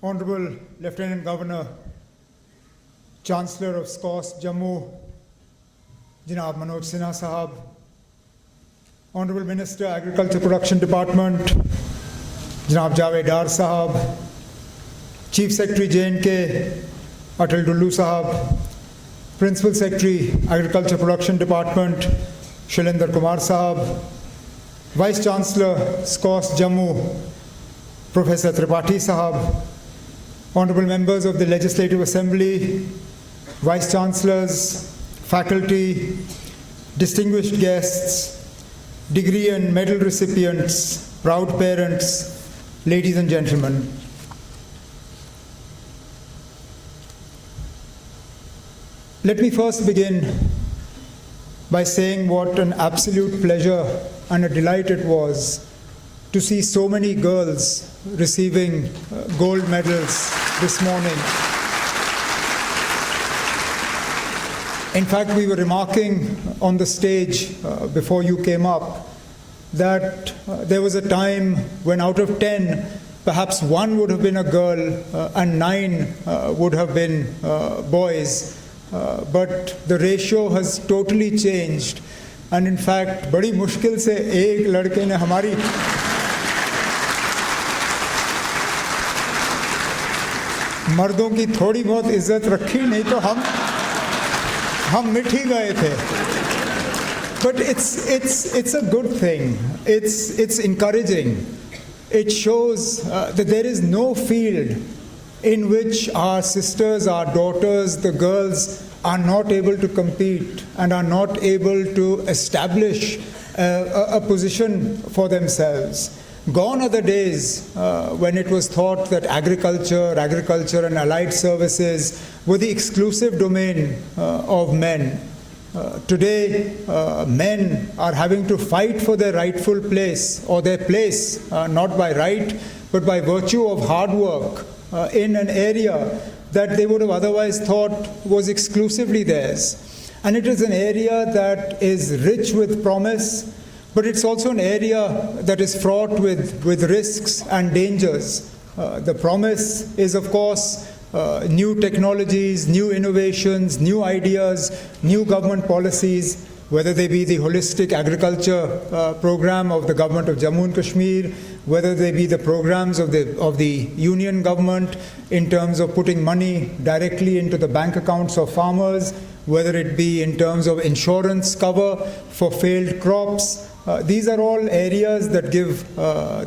Honorable Lieutenant Governor, Chancellor of SKUAST-Jammu, Janab Manoj Sinha Sahab, Honorable Minister, Agriculture Production Department, Janab Javed Dar Sahab, Chief Secretary J&K, Atal Dullu Sahab, Principal Secretary, Agriculture Production Department, Shailendra Kumar Sahab, Vice Chancellor, SKUAST-Jammu, Professor Tripathi Sahab, Honorable Members of the Legislative Assembly, Vice Chancellors, faculty, distinguished guests, degree and medal recipients, proud parents, ladies and gentlemen. Let me first begin by saying what an absolute pleasure and a delight it was to see so many girls receiving gold medals this morning. In fact, we were remarking on the stage before you came up that there was a time when out of 10, perhaps 1 would have been a girl and 9 would have been boys. But the ratio has totally changed. And in fact, बड़ी मुश्किल से एक लड़के ने हमारी मर्दों की थोड़ी बहुत इज्जत रखी, नहीं तो हम मिट ही गए थे. But it's a good thing. It's encouraging. It shows that there is no field in which our sisters, our daughters, the girls are not able to compete and are not able to establish a position for themselves. Gone are the days when it was thought that agriculture and allied services were the exclusive domain of men. Today, men are having to fight for their rightful place, or their place, not by right, but by virtue of hard work in an area that they would have otherwise thought was exclusively theirs. And it is an area that is rich with promise, but it's also an area that is fraught with risks and dangers. The promise is, of course, new technologies, new innovations, new ideas, new government policies, whether they be the holistic agriculture program of the government of Jammu and Kashmir, whether they be the programs of the union government in terms of putting money directly into the bank accounts of farmers, whether it be in terms of insurance cover for failed crops. These are all areas that give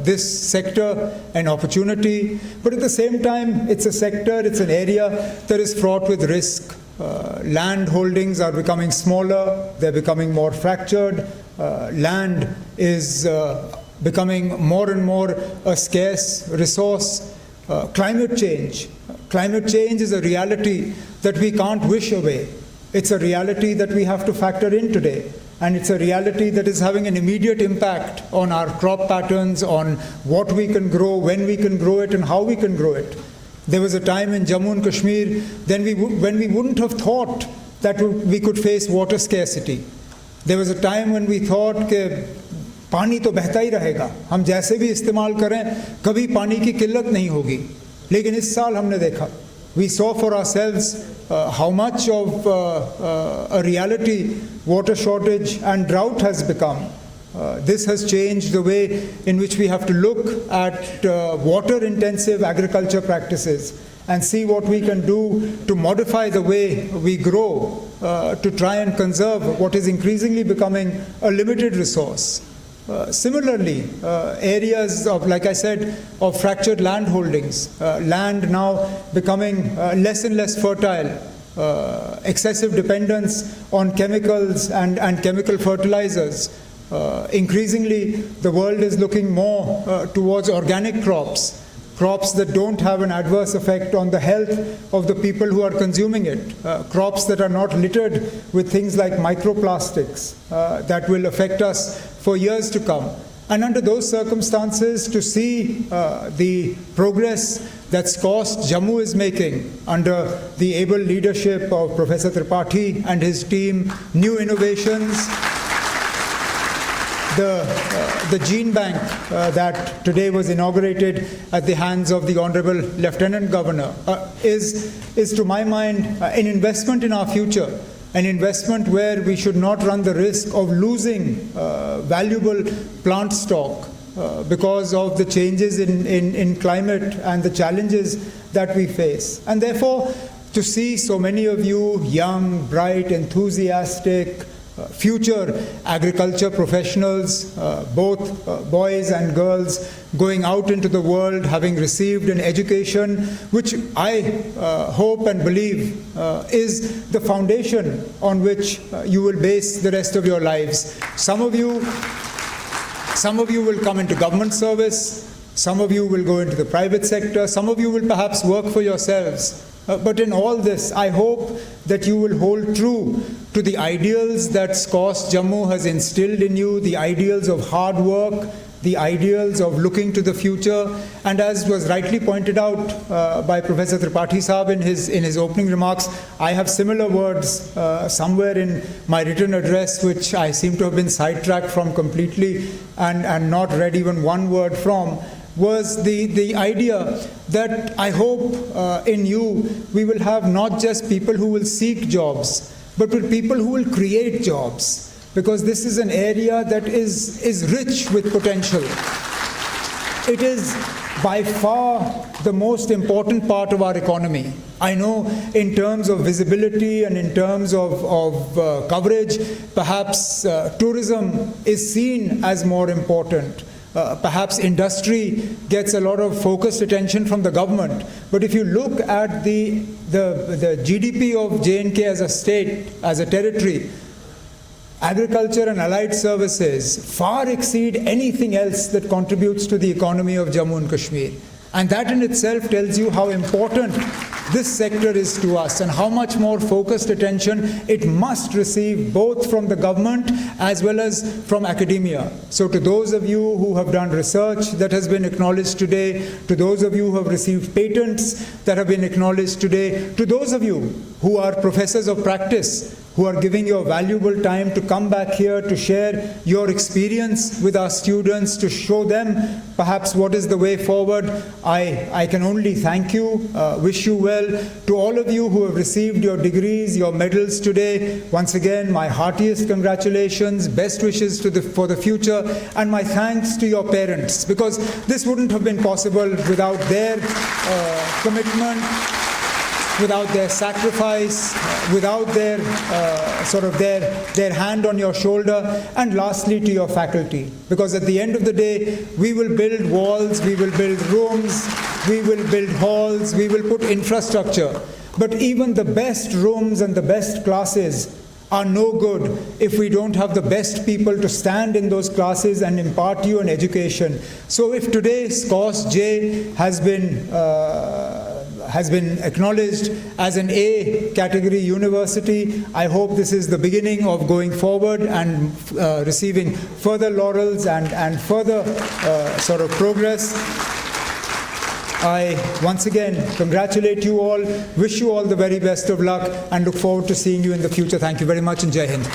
this sector an opportunity, but at the same time, it's a sector, it's an area that is fraught with risk. Land holdings are becoming smaller, they're becoming more fractured. Land is becoming more and more a scarce resource. Climate change is a reality that we can't wish away. It's a reality that we have to factor in today. And it's a reality that is having an immediate impact on our crop patterns, on what we can grow, when we can grow it, and how we can grow it. There was a time in Jammu and Kashmir when we wouldn't have thought that we could face water scarcity. There was a time when we thought that पानी तो बहता ही रहेगा, हम जैसे भी इस्तेमाल करें कभी पानी की किल्लत नहीं होगी. लेकिन इस साल हमने देखा, we saw for ourselves how much of a reality water shortage and drought has become. This has changed the way in which we have to look at water-intensive agriculture practices and see what we can do to modify the way we grow to try and conserve what is increasingly becoming a limited resource. Similarly, areas of, like I said, of fractured land holdings, land now becoming less and less fertile, excessive dependence on chemicals and chemical fertilizers. Increasingly, the world is looking more towards organic crops that don't have an adverse effect on the health of the people who are consuming it, crops that are not littered with things like microplastics that will affect us for years to come. And under those circumstances, to see the progress that SKUAST-Jammu is making under the able leadership of Professor Tripathi and his team, new innovations, the gene bank that today was inaugurated at the hands of the Honorable Lieutenant Governor is to my mind an investment in our future, an investment where we should not run the risk of losing valuable plant stock because of the changes in climate and the challenges that we face. And therefore, to see so many of you young, bright, enthusiastic, future agriculture professionals, both boys and girls, going out into the world having received an education which I hope and believe is the foundation on which you will base the rest of your lives. Some of you will come into government service, some of you will go into the private sector, some of you will perhaps work for yourselves. But in all this, I hope that you will hold true to the ideals that SKUAST-Jammu has instilled in you, the ideals of hard work, the ideals of looking to the future. And as was rightly pointed out by Professor Tripathi Saab in his opening remarks, I have similar words somewhere in my written address, which I seem to have been sidetracked from completely and not read even one word from, was the idea that I hope in you we will have not just people who will seek jobs, but with people who will create jobs. Because this is an area that is rich with potential. It is by far the most important part of our economy. I know in terms of visibility and in terms of coverage, perhaps tourism is seen as more important. Perhaps industry gets a lot of focused attention from the government. But if you look at the GDP of J&K as a state, as a territory, agriculture and allied services far exceed anything else that contributes to the economy of Jammu and Kashmir. And that in itself tells you how important this sector is to us and how much more focused attention it must receive both from the government as well as from academia. So to those of you who have done research that has been acknowledged today, to those of you who have received patents that have been acknowledged today, to those of you who are professors of practice, who are giving your valuable time to come back here to share your experience with our students, to show them perhaps what is the way forward. I can only thank you, wish you well. To all of you who have received your degrees, your medals today, once again, my heartiest congratulations, best wishes for the future, and my thanks to your parents, because this wouldn't have been possible without their commitment, without their sacrifice, without their their hand on your shoulder. And lastly, to your faculty, because at the end of the day, we will build walls, we will build rooms, we will build halls, we will put infrastructure. But even the best rooms and the best classes are no good if we don't have the best people to stand in those classes and impart you an education. So if today SKUAST-J has been acknowledged as an A category university, I hope this is the beginning of going forward and receiving further laurels and further progress. I once again congratulate you all, wish you all the very best of luck, and look forward to seeing you in the future. Thank you very much, and Jai Hind.